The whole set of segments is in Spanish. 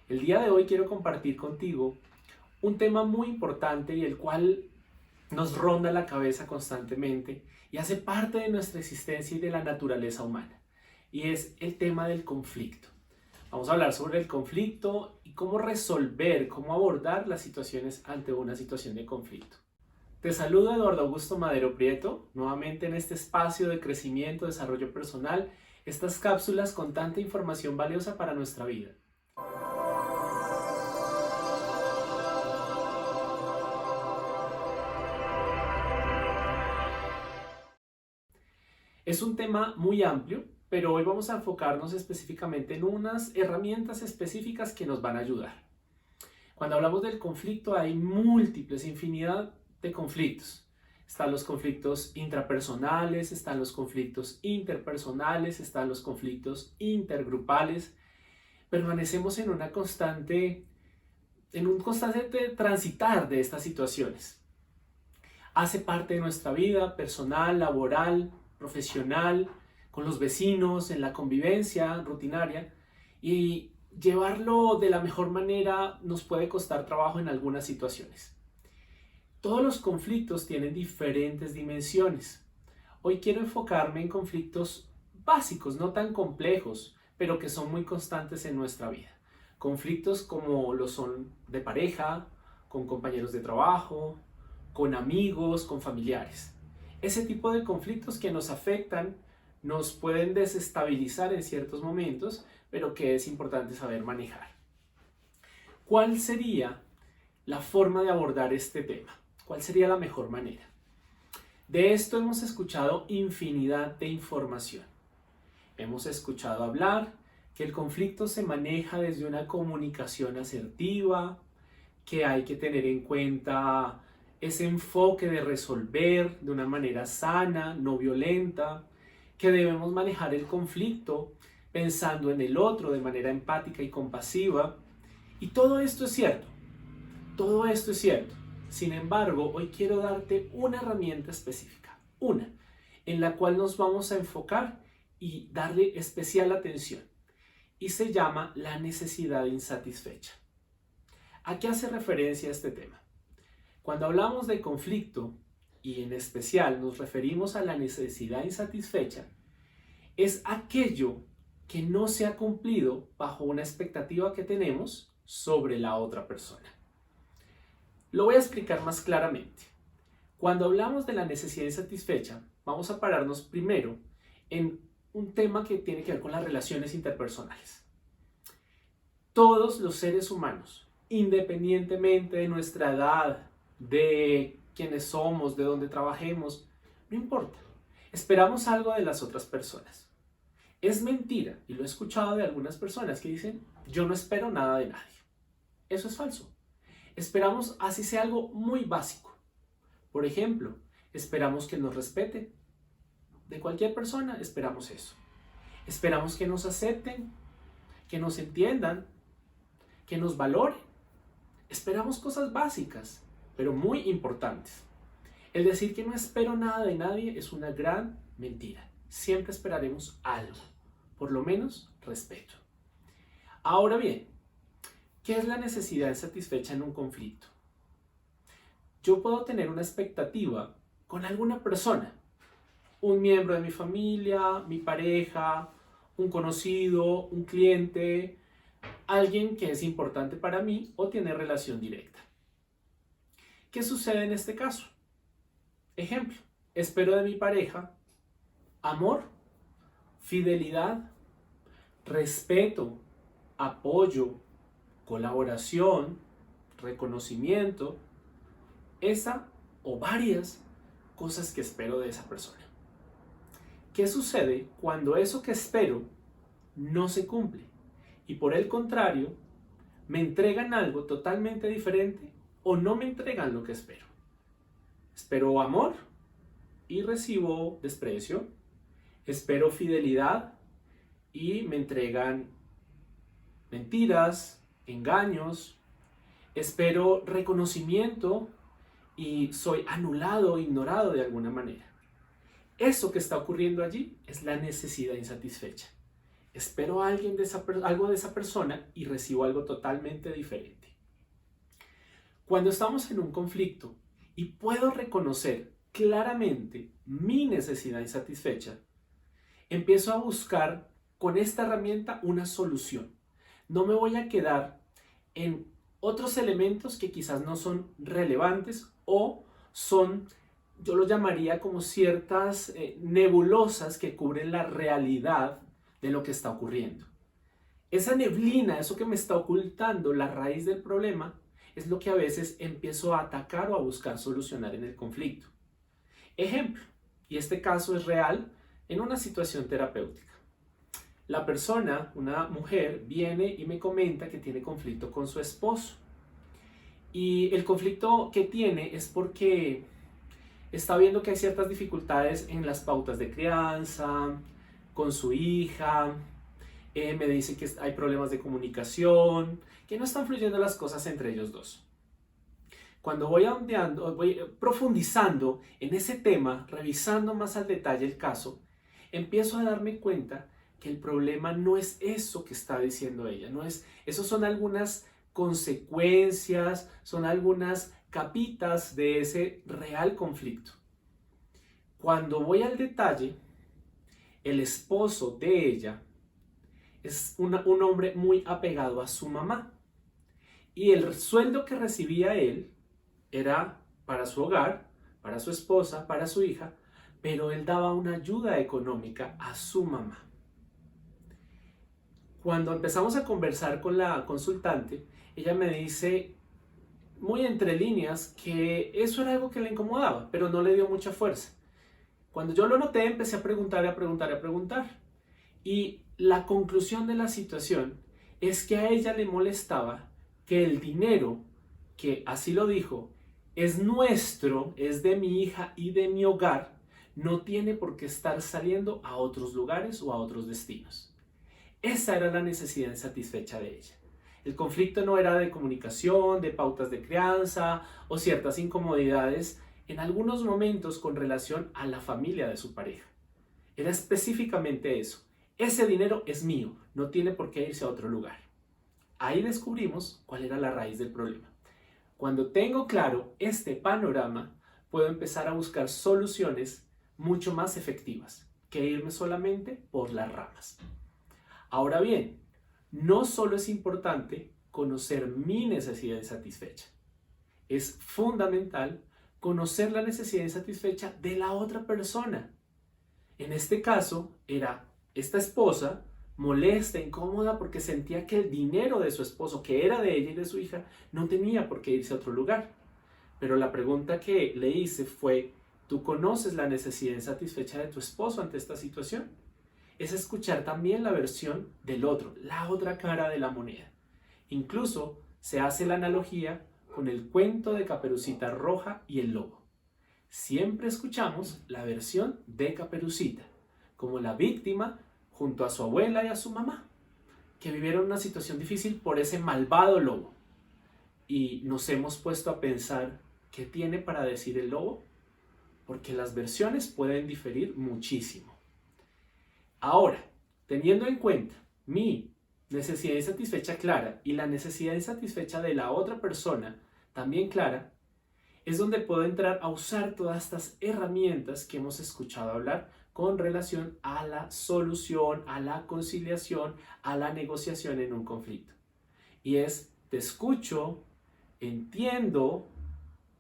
El día de hoy quiero compartir contigo un tema muy importante y el cual nos ronda la cabeza constantemente y hace parte de nuestra existencia y de la naturaleza humana. Y es el tema del conflicto. Vamos a hablar sobre el conflicto y cómo resolver, cómo abordar las situaciones ante una situación de conflicto. Te saludo Eduardo Augusto Madero Prieto, nuevamente en este espacio de crecimiento, desarrollo personal, estas cápsulas con tanta información valiosa para nuestra vida. Es un tema muy amplio, pero hoy vamos a enfocarnos específicamente en unas herramientas específicas que nos van a ayudar. Cuando hablamos del conflicto hay múltiples, infinidad de conflictos. Están los conflictos intrapersonales, están los conflictos interpersonales, están los conflictos intergrupales. Permanecemos en un constante transitar de estas situaciones. Hace parte de nuestra vida personal, laboral, profesional, con los vecinos, en la convivencia rutinaria, y llevarlo de la mejor manera nos puede costar trabajo en algunas situaciones. Todos los conflictos tienen diferentes dimensiones. Hoy quiero enfocarme en conflictos básicos, no tan complejos, pero que son muy constantes en nuestra vida. Conflictos como lo son de pareja, con compañeros de trabajo, con amigos, con familiares. Ese tipo de conflictos que nos afectan, nos pueden desestabilizar en ciertos momentos, pero que es importante saber manejar. ¿Cuál sería la forma de abordar este tema? ¿Cuál sería la mejor manera? De esto hemos escuchado infinidad de información. Hemos escuchado hablar que el conflicto se maneja desde una comunicación asertiva, que hay que tener en cuenta ese enfoque de resolver de una manera sana, no violenta, que debemos manejar el conflicto pensando en el otro de manera empática y compasiva. Y todo esto es cierto, todo esto es cierto. Sin embargo, hoy quiero darte una herramienta específica, una, en la cual nos vamos a enfocar y darle especial atención. Y se llama la necesidad insatisfecha. ¿A qué hace referencia este tema? Cuando hablamos de conflicto, y en especial nos referimos a la necesidad insatisfecha, es aquello que no se ha cumplido bajo una expectativa que tenemos sobre la otra persona. Lo voy a explicar más claramente. Cuando hablamos de la necesidad insatisfecha, vamos a pararnos primero en un tema que tiene que ver con las relaciones interpersonales. Todos los seres humanos, independientemente de nuestra edad, de quiénes somos, de dónde trabajemos, no importa. Esperamos algo de las otras personas. Es mentira, y lo he escuchado de algunas personas que dicen, yo no espero nada de nadie. Eso es falso. Esperamos así sea algo muy básico. Por ejemplo, esperamos que nos respeten. De cualquier persona esperamos eso. Esperamos que nos acepten, que nos entiendan, que nos valoren. Esperamos cosas básicas, pero muy importantes. El decir que no espero nada de nadie es una gran mentira. Siempre esperaremos algo, por lo menos respeto. Ahora bien, ¿qué es la necesidad insatisfecha en un conflicto? Yo puedo tener una expectativa con alguna persona, un miembro de mi familia, mi pareja, un conocido, un cliente, alguien que es importante para mí o tiene relación directa. ¿Qué sucede en este caso? Ejemplo, espero de mi pareja amor, fidelidad, respeto, apoyo, colaboración, reconocimiento, esa o varias cosas que espero de esa persona. ¿Qué sucede cuando eso que espero no se cumple? Y por el contrario, me entregan algo totalmente diferente o no me entregan lo que espero. Espero amor y recibo desprecio. Espero fidelidad y me entregan mentiras, engaños. Espero reconocimiento y soy anulado, ignorado de alguna manera. Eso que está ocurriendo allí es la necesidad insatisfecha. espero algo de esa persona y recibo algo totalmente diferente. Cuando estamos en un conflicto y puedo reconocer claramente mi necesidad insatisfecha, empiezo a buscar con esta herramienta una solución. No me voy a quedar en otros elementos que quizás no son relevantes o son, yo lo llamaría como ciertas nebulosas que cubren la realidad de lo que está ocurriendo. Esa neblina, eso que me está ocultando la raíz del problema, es lo que a veces empiezo a atacar o a buscar solucionar en el conflicto. Ejemplo, y este caso es real en una situación terapéutica. La persona, una mujer, viene y me comenta que tiene conflicto con su esposo. Y el conflicto que tiene es porque está viendo que hay ciertas dificultades en las pautas de crianza, con su hija, me dice que hay problemas de comunicación, que no están fluyendo las cosas entre ellos dos. Cuando voy profundizando en ese tema, revisando más al detalle el caso, empiezo a darme cuenta que el problema no es eso que está diciendo ella, esos son algunas consecuencias, son algunas capitas de ese real conflicto. Cuando voy al detalle, el esposo de ella es un hombre muy apegado a su mamá y el sueldo que recibía él era para su hogar, para su esposa, para su hija, pero él daba una ayuda económica a su mamá. Cuando empezamos a conversar con la consultante, ella me dice muy entre líneas que eso era algo que le incomodaba, pero no le dio mucha fuerza. Cuando yo lo noté, empecé a preguntar. Y la conclusión de la situación es que a ella le molestaba que el dinero, que así lo dijo, es nuestro, es de mi hija y de mi hogar, no tiene por qué estar saliendo a otros lugares o a otros destinos. Esa era la necesidad insatisfecha de ella. El conflicto no era de comunicación, de pautas de crianza o ciertas incomodidades en algunos momentos con relación a la familia de su pareja. Era específicamente eso. Ese dinero es mío, no tiene por qué irse a otro lugar. Ahí descubrimos cuál era la raíz del problema. Cuando tengo claro este panorama, puedo empezar a buscar soluciones mucho más efectivas que irme solamente por las ramas. Ahora bien, no solo es importante conocer mi necesidad insatisfecha, es fundamental conocer la necesidad insatisfecha de la otra persona. En este caso, era esta esposa molesta, incómoda, porque sentía que el dinero de su esposo, que era de ella y de su hija, no tenía por qué irse a otro lugar. Pero la pregunta que le hice fue, ¿tú conoces la necesidad insatisfecha de tu esposo ante esta situación? Es escuchar también la versión del otro, la otra cara de la moneda. Incluso se hace la analogía con el cuento de Caperucita Roja y el lobo. Siempre escuchamos la versión de Caperucita, como la víctima junto a su abuela y a su mamá, que vivieron una situación difícil por ese malvado lobo. Y nos hemos puesto a pensar, ¿qué tiene para decir el lobo? Porque las versiones pueden diferir muchísimo. Ahora, teniendo en cuenta mi necesidad insatisfecha clara y la necesidad insatisfecha de la otra persona también clara, es donde puedo entrar a usar todas estas herramientas que hemos escuchado hablar con relación a la solución, a la conciliación, a la negociación en un conflicto. Y es, te escucho, entiendo,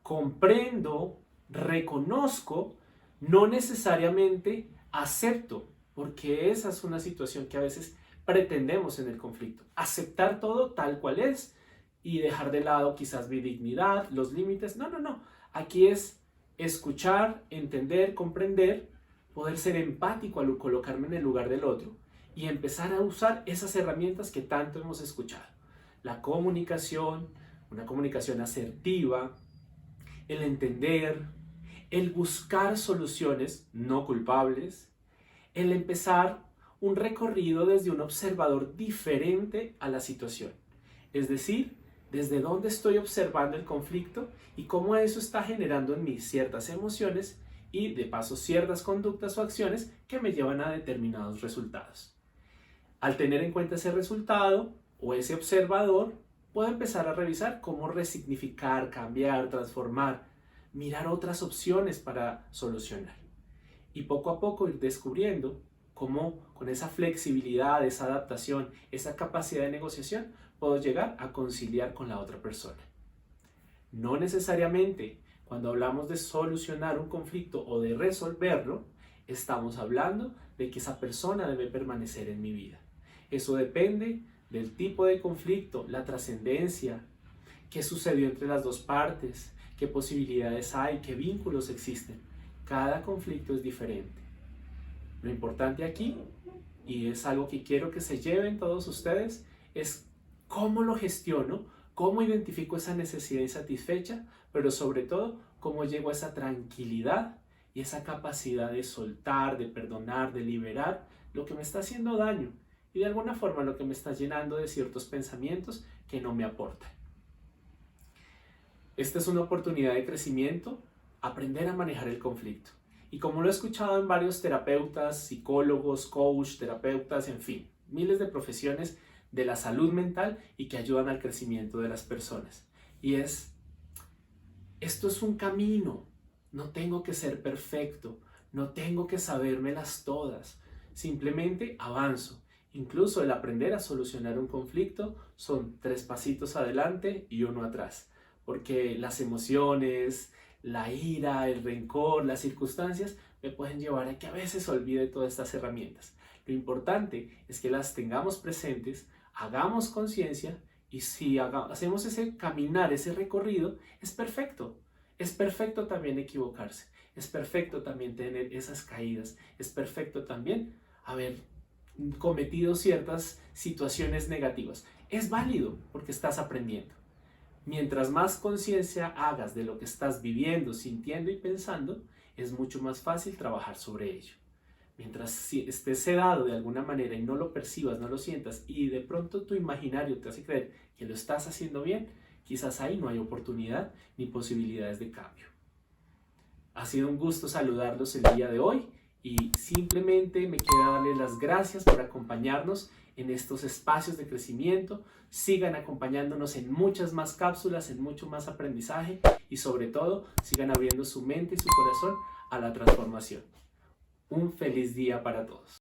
comprendo, reconozco, no necesariamente acepto, porque esa es una situación que a veces pretendemos en el conflicto. Aceptar todo tal cual es y dejar de lado quizás mi dignidad, los límites. No. Aquí es escuchar, entender, comprender, poder ser empático al colocarme en el lugar del otro y empezar a usar esas herramientas que tanto hemos escuchado. La comunicación, una comunicación asertiva, el entender, el buscar soluciones no culpables, el empezar un recorrido desde un observador diferente a la situación. Es decir, desde dónde estoy observando el conflicto y cómo eso está generando en mí ciertas emociones y de paso ciertas conductas o acciones que me llevan a determinados resultados. Al tener en cuenta ese resultado o ese observador, puedo empezar a revisar cómo resignificar, cambiar, transformar, mirar otras opciones para solucionar. Y poco a poco ir descubriendo cómo con esa flexibilidad, esa adaptación, esa capacidad de negociación, puedo llegar a conciliar con la otra persona. No necesariamente cuando hablamos de solucionar un conflicto o de resolverlo, estamos hablando de que esa persona debe permanecer en mi vida. Eso depende del tipo de conflicto, la trascendencia, qué sucedió entre las dos partes, qué posibilidades hay, qué vínculos existen. Cada conflicto es diferente. Lo importante aquí, y es algo que quiero que se lleven todos ustedes, es cómo lo gestiono, cómo identifico esa necesidad insatisfecha, pero sobre todo, cómo llego a esa tranquilidad y esa capacidad de soltar, de perdonar, de liberar lo que me está haciendo daño y de alguna forma lo que me está llenando de ciertos pensamientos que no me aportan. Esta es una oportunidad de crecimiento, aprender a manejar el conflicto. Y como lo he escuchado en varios terapeutas, psicólogos, coach, terapeutas, en fin, miles de profesiones de la salud mental y que ayudan al crecimiento de las personas. Y esto es un camino, no tengo que ser perfecto, no tengo que sabérmelas todas, simplemente avanzo. Incluso el aprender a solucionar un conflicto son 3 pasitos adelante y 1 atrás, porque las emociones, la ira, el rencor, las circunstancias me pueden llevar a que a veces olvide todas estas herramientas. Lo importante es que las tengamos presentes, hagamos conciencia y si hacemos ese caminar, ese recorrido, es perfecto. Es perfecto también equivocarse, es perfecto también tener esas caídas, es perfecto también haber cometido ciertas situaciones negativas. Es válido porque estás aprendiendo. Mientras más conciencia hagas de lo que estás viviendo, sintiendo y pensando, es mucho más fácil trabajar sobre ello. Mientras estés sedado de alguna manera y no lo percibas, no lo sientas y de pronto tu imaginario te hace creer que lo estás haciendo bien, quizás ahí no hay oportunidad ni posibilidades de cambio. Ha sido un gusto saludarlos el día de hoy y simplemente me queda darles las gracias por acompañarnos en estos espacios de crecimiento. Sigan acompañándonos en muchas más cápsulas, en mucho más aprendizaje y sobre todo sigan abriendo su mente y su corazón a la transformación. Un feliz día para todos.